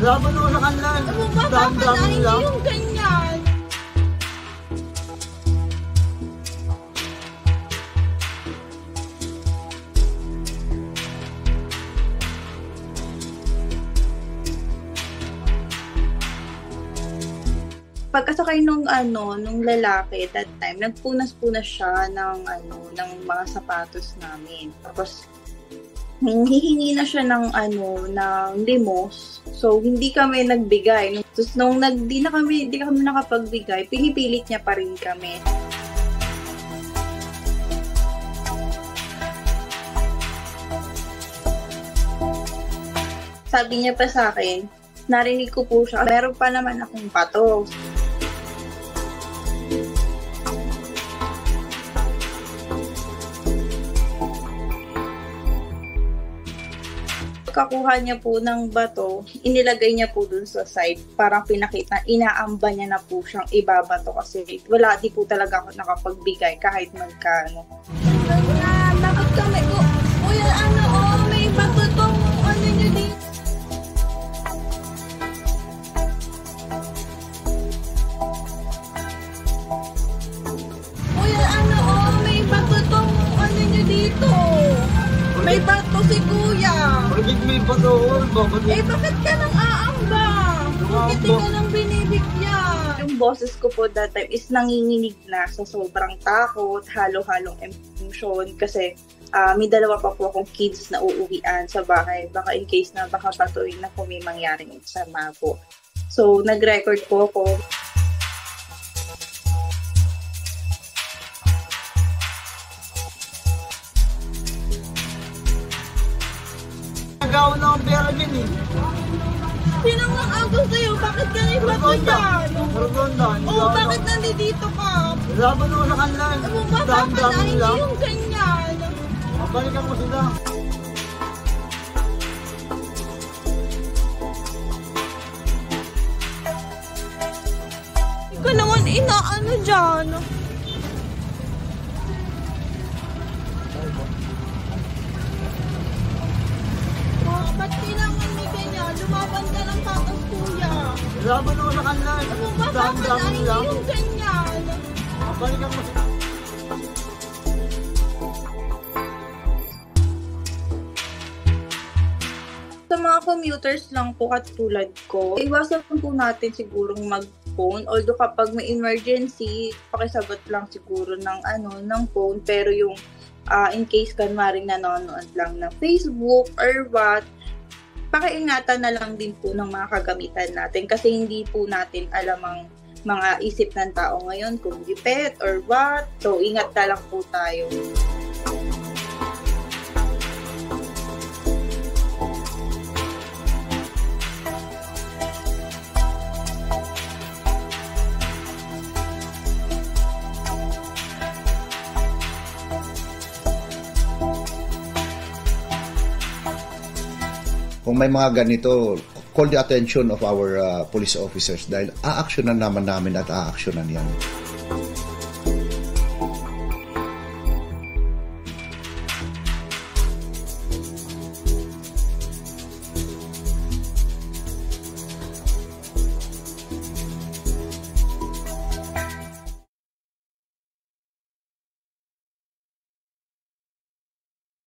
Laban mo sa kanila. Ano ba? Bakit na hindi yung ganyan? Pagkasakay nung lalaki that time, nagpunas-punas siya ng mga sapatos namin. Tapos hihingi na siya ng limos. So hindi kami nagbigay. Tapos nung hindi kami nakapagbigay, pinipilit niya pa rin kami. Sabi niya pa sa akin, narinig ko po siya, meron pa naman akong pato. Kakuha niya po ng bato, inilagay niya po dun sa side, parang pinakita, inaamba niya na po siyang ibabato kasi wala, di po talaga ako nakapagbigay kahit magkano. Bakit kami ko? Kuya, may bato tong niyo dito. Kuya, may bato tong niyo dito. May bato si kuya. Bakit may bato? Bakit ka nang aamba? Bakit ka nang binibigyan? Yung boses ko po that time is nanginginig na sa sobrang takot, halo-halong emotion kasi may dalawa pa po akong kids na uuwian sa bahay. Baka in case na baka patuloy na kung may mangyaring sama po. So, nag-record po ako. Nagawa na ang pera din eh. Sino nga agaw sa'yo? Bakit ka na ibato dyan? Maraganda. Bakit nandito ka? Laban mo sa kanila. Ano ba? Bakit na hindi yung ganyan? Balikan mo sila. Ikaw naman inaano dyan? Ba't kailangan may ganyan? Lumaban ka ng tatas kuya. Laban mo sa kanila. Ano ba? Bakit na hindi yung ganyan? Balikan mo sila. Sa mga commuters lang po katulad ko, iwasan po natin sigurong mag-phone. Although kapag may emergency, pakisagot lang siguro ng phone. Pero yung in case kanwaring nanonood lang ng Facebook or what, pakiingatan na lang din po ng mga kagamitan natin kasi hindi po natin alam ang mga isip ng tao ngayon kung gipet or what. So, ingat na lang po tayo. Kung may mga ganito, call the attention of our police officers dahil aaksyonan naman namin at aaksyonan yan.